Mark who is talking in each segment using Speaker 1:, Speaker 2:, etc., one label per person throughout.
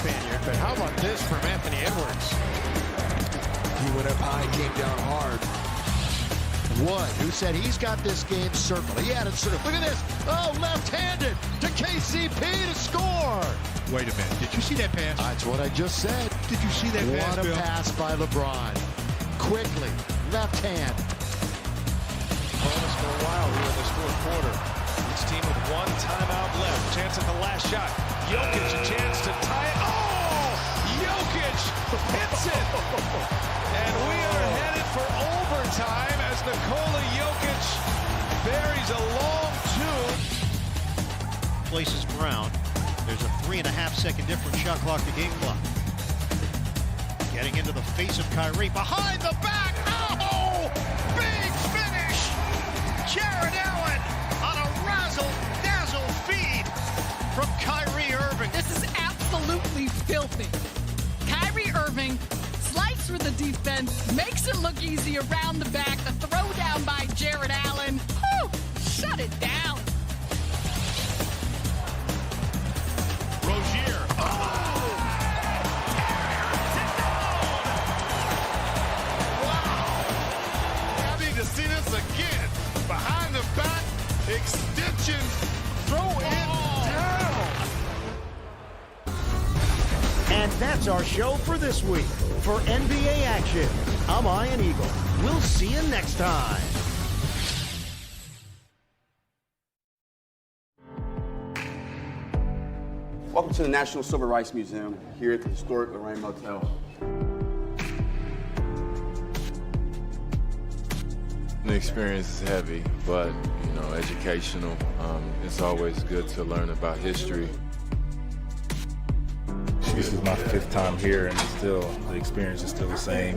Speaker 1: Spaniard, but how about this from Anthony Edwards?
Speaker 2: He went up high, came down hard.
Speaker 3: Wood, who said he's got this game circled. He had it circled. Look at this. Oh, left-handed to KCP to score.
Speaker 4: Wait a minute. Did you see that pass?
Speaker 3: That's what I just said.
Speaker 4: Did you see that pass,
Speaker 3: What a
Speaker 4: Bill?
Speaker 3: pass by LeBron. Quickly, left hand.
Speaker 1: Bonus for a while here in this fourth quarter. Each team with one timeout left. Chance at the last shot. Jokic a chance to tie it. Oh! Jokic hits it! And we are headed for overtime as Nikola Jokic buries a long two.
Speaker 5: Places ground. There's a 3.5-second difference shot clock to game clock. Getting into the face of Kyrie. Behind the back. Oh! Big finish! Jared Allen on a razzle-dazzle feed from Kyrie Irving.
Speaker 6: This is absolutely filthy. Kyrie Irving slides through the defense, makes it look easy around the back. The throw down by Jared Allen. Whew, shut it down.
Speaker 1: Rozier.
Speaker 7: I need to see this again. Behind the back, extension, throw it down.
Speaker 5: And that's our show for this week. For NBA action, I'm Ian Eagle. We'll see you next time.
Speaker 8: Welcome to the National Civil Rights Museum here at the historic Lorraine Motel.
Speaker 9: The experience is heavy, but educational. It's always good to learn about history.
Speaker 10: This is my 5th time here, and the experience is still the same.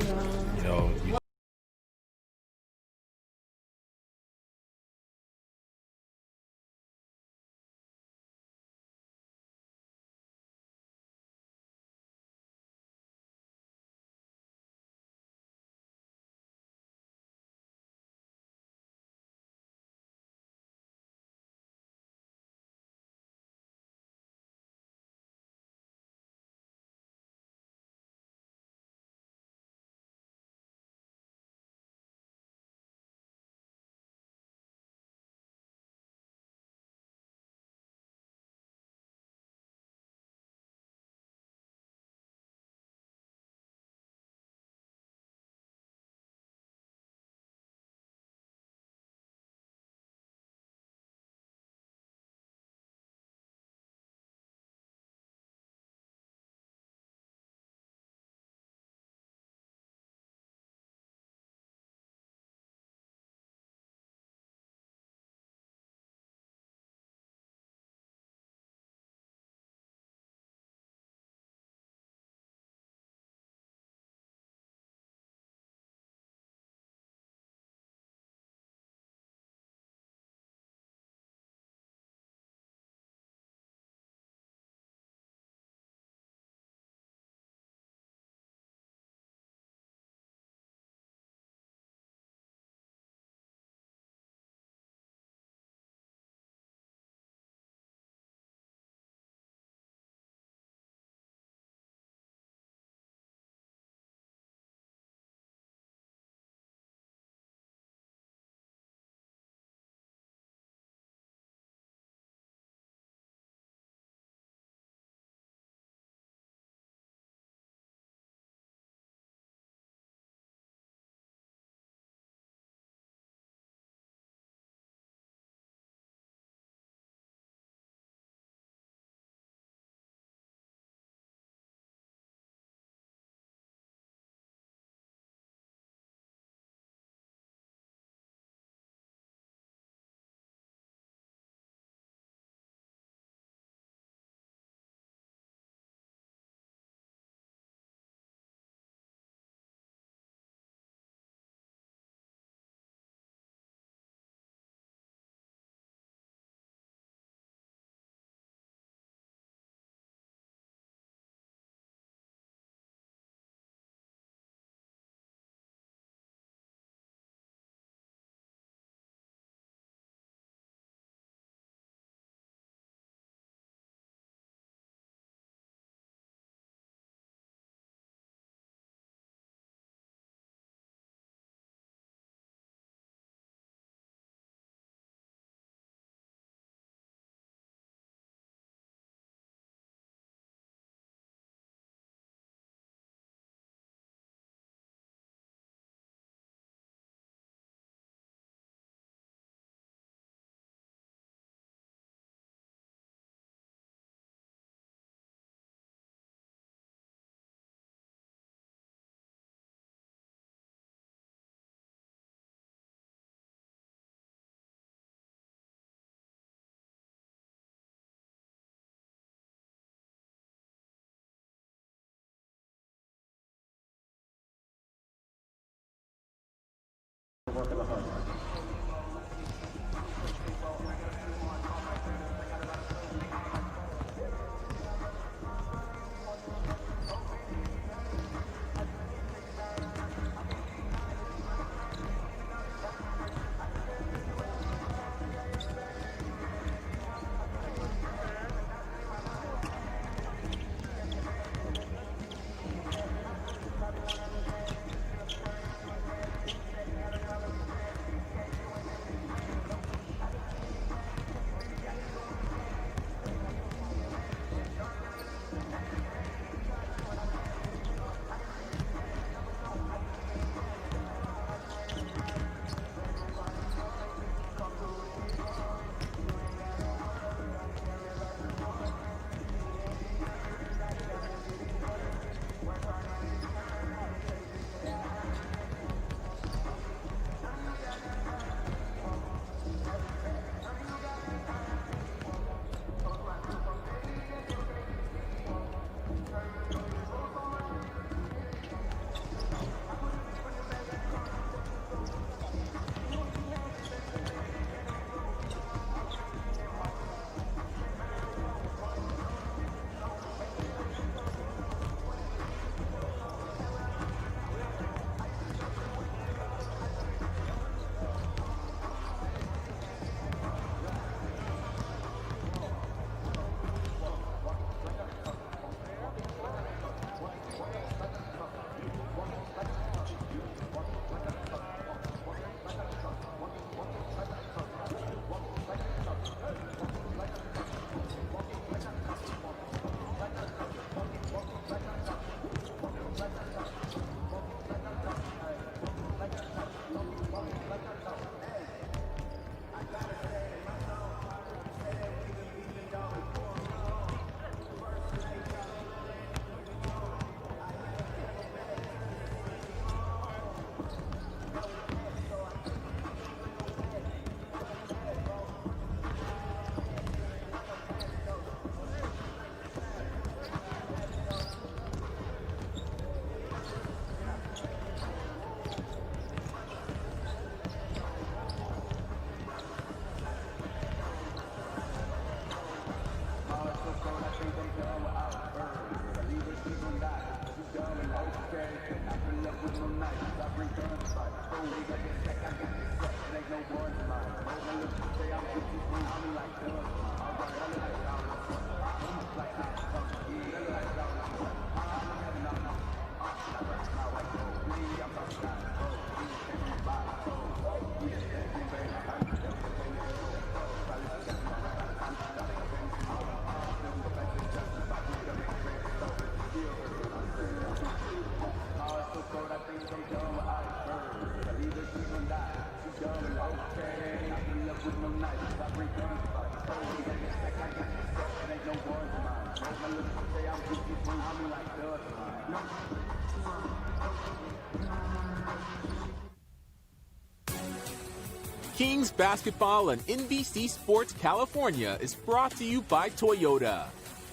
Speaker 11: Kings basketball on NBC Sports California is brought to you by Toyota.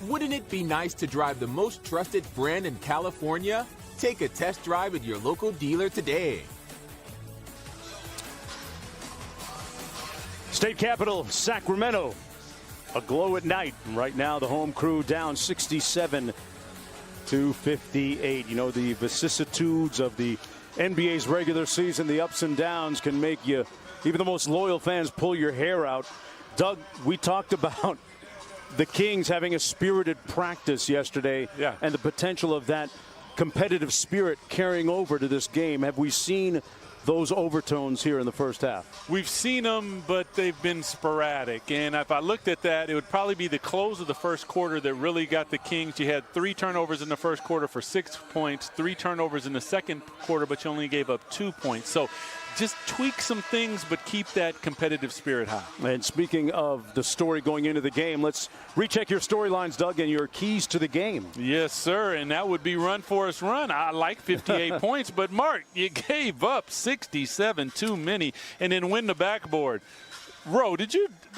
Speaker 11: Wouldn't it be nice to drive the most trusted brand in California? Take a test drive at your local dealer today.
Speaker 12: State capital, Sacramento, aglow at night. Right now, the home crew down 67-58. You know, the vicissitudes of the NBA's regular season, the ups and downs can make you, even the most loyal fans, pull your hair out. Doug, we talked about the Kings having a spirited practice yesterday, and the potential of that competitive spirit carrying over to this game. Have we seen those overtones here in the first half?
Speaker 13: We've seen them, but they've been sporadic. And if I looked at that, it would probably be the close of the first quarter that really got the Kings. You had 3 turnovers in the first quarter for 6 points, 3 turnovers in the second quarter, but you only gave up 2 points. So just tweak some things, but keep that competitive spirit high.
Speaker 12: And speaking of the story going into the game, let's recheck your storylines, Doug, and your keys to the game.
Speaker 13: Yes, sir, and that would be run, Forrest, run. I like 58 points, but, Mark, you gave up 67, too many, and then win the backboard. Ro,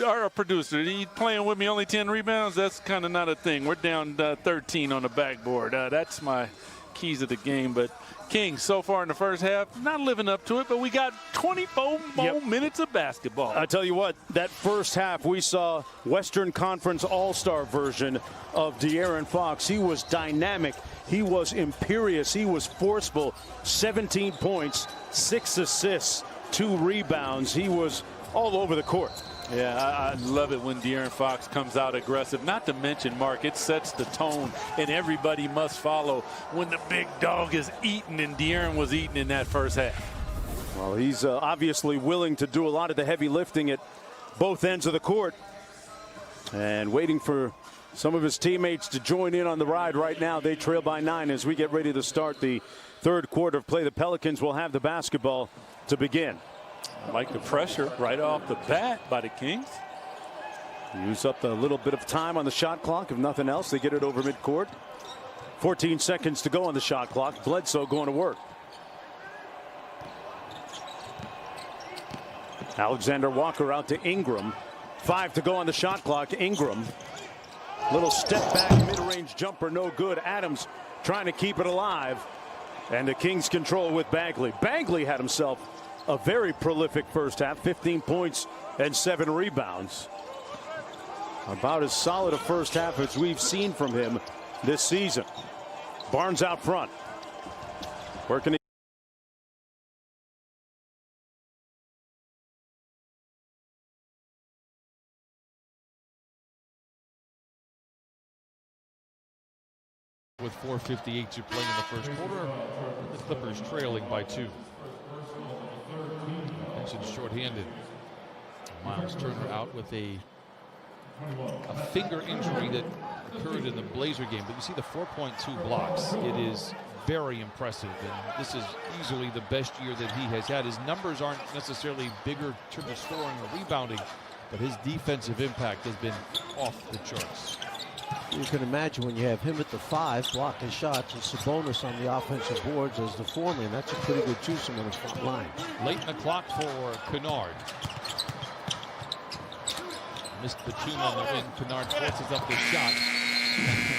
Speaker 13: our producer, he playing with me, only 10 rebounds? That's kind of not a thing. We're down 13 on the backboard. That's my keys of the game, but Kings so far in the first half, not living up to it, but we got 24 more minutes of basketball.
Speaker 12: I tell you what, that first half we saw Western Conference All-Star version of De'Aaron Fox. He was dynamic. He was imperious. He was forceful. 17 points, 6 assists, 2 rebounds. He was all over the court.
Speaker 13: Yeah, I love it when De'Aaron Fox comes out aggressive. Not to mention, Mark, it sets the tone, and everybody must follow when the big dog is eating, and De'Aaron was eating in that first half.
Speaker 12: Well, he's obviously willing to do a lot of the heavy lifting at both ends of the court, and waiting for some of his teammates to join in on the ride right now. They trail by 9 as we get ready to start the third quarter of play. The Pelicans will have the basketball to begin.
Speaker 13: I like the pressure right off the bat by the Kings.
Speaker 12: Use up a little bit of time on the shot clock. If nothing else, they get it over midcourt. 14 seconds to go on the shot clock. Bledsoe going to work. Alexander Walker out to Ingram. 5 to go on the shot clock. Ingram. Little step back mid-range jumper, no good. Adams trying to keep it alive. And the Kings control with Bagley. Bagley had himself a very prolific first half, 15 points and 7 rebounds. About as solid a first half as we've seen from him this season. Barnes out front. Working.
Speaker 14: With 4:58 to play in the first quarter, the Clippers trailing by 2. Mentioned shorthanded. Miles Turner out with a finger injury that occurred in the Blazer game. But you see the 4.2 blocks. It is very impressive, and this is easily the best year that he has had. His numbers aren't necessarily bigger in terms of scoring or rebounding, but his defensive impact has been off the charts.
Speaker 15: You can imagine when you have him at the 5 blocking shots and Sabonis on the offensive boards as the foreman. That's a pretty good twosome on the front line.
Speaker 14: Late in the clock for Kennard. Missed the tune on the wing. Kennard forces up the shot.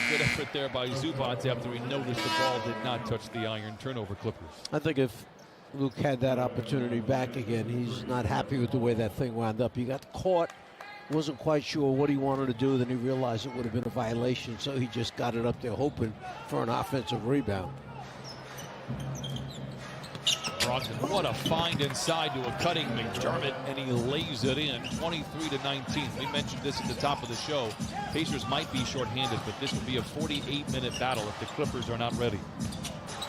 Speaker 14: Good effort there by Zubac after he noticed the ball did not touch the iron. Turnover, Clippers.
Speaker 15: I think if Luke had that opportunity back again, he's not happy with the way that thing wound up. He got caught. Wasn't quite sure what he wanted to do. Then he realized it would have been a violation, so he just got it up there hoping for an offensive rebound.
Speaker 14: Brogdon. What a find inside to a cutting McDermott, and he lays it in, 23-19. We mentioned this at the top of the show. Pacers might be shorthanded, but this will be a 48-minute battle if the Clippers are not ready.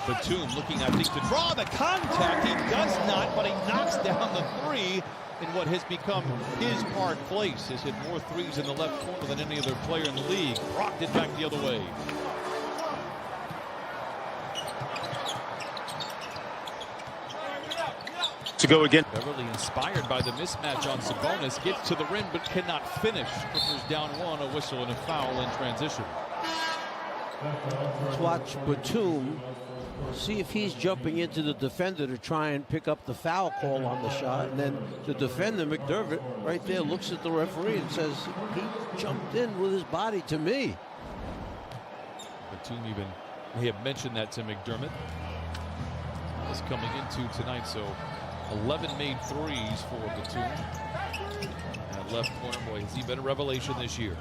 Speaker 14: Batum looking, I think, to draw the contact. He does not, but he knocks down the three in what has become his hard place. Has hit more threes in the left corner than any other player in the league. Rocked it back the other way.
Speaker 12: To go again.
Speaker 14: Beverly, inspired by the mismatch on Sabonis, gets to the rim but cannot finish. Clippers down one, a whistle and a foul in transition.
Speaker 15: Let's watch Batum. See if he's jumping into the defender to try and pick up the foul call on the shot. And then the defender, McDermott, right there looks at the referee and says, he jumped in with his body to me.
Speaker 14: Batum even may have mentioned that to McDermott. Is coming into tonight, so 11 made threes for Batum. That left corner, boy, has he been a revelation this year.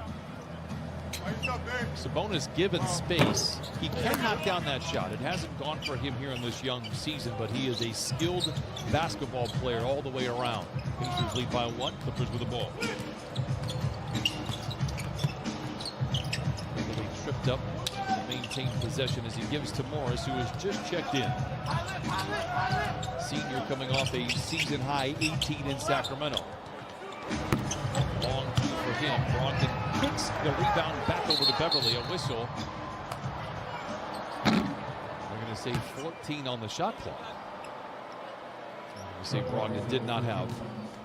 Speaker 14: Sabonis given space. He can knock down that shot. It hasn't gone for him here in this young season, but he is a skilled basketball player all the way around. Pacers lead by one. Clippers with the ball. Really tripped up to maintain possession as he gives to Morris, who has just checked in. Senior coming off a season-high 18 in Sacramento. Long two for him. Brogdon kicks the rebound back over to Beverly. A whistle. We're going to say 14 on the shot clock. We say Brogdon did not have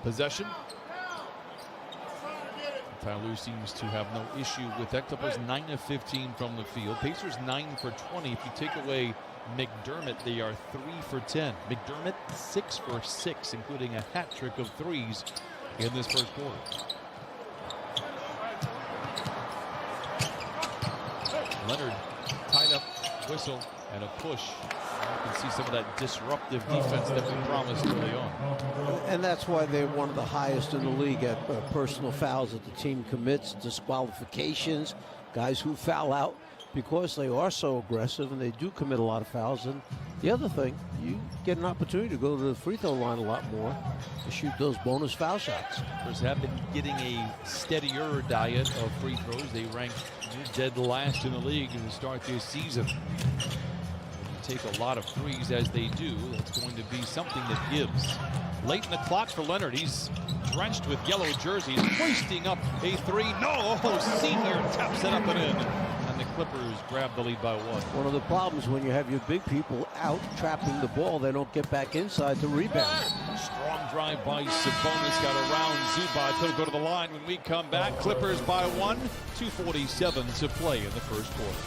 Speaker 14: possession. Tyloo seems to have no issue with that. Clippers 9 of 15 from the field. Pacers 9 for 20. If you take away McDermott, they are 3 for 10. McDermott 6 for 6, including a hat trick of threes in this first quarter. Leonard tied up, whistle, and a push. You can see some of that disruptive defense that we promised early on.
Speaker 15: And that's why they're one of the highest in the league at personal fouls that the team commits, disqualifications, guys who foul out because they are so aggressive and they do commit a lot of fouls. And the other thing, you get an opportunity to go to the free throw line a lot more to shoot those bonus foul shots.
Speaker 14: Clippers have been getting a steadier diet of free throws. They ranked dead last in the league to start this season. When you take a lot of threes as they do, that's going to be something that gives. Late in the clock for Leonard. He's drenched with yellow jerseys, hoisting up a three. No, Senior taps it up and in. And the Clippers grab the lead by one.
Speaker 15: One of the problems when you have your big people out trapping the ball, they don't get back inside to rebound.
Speaker 14: Strong drive by Sabonis, got around Zubac. He'll go to the line when we come back. Clippers by one, 2:47 to play in the first quarter.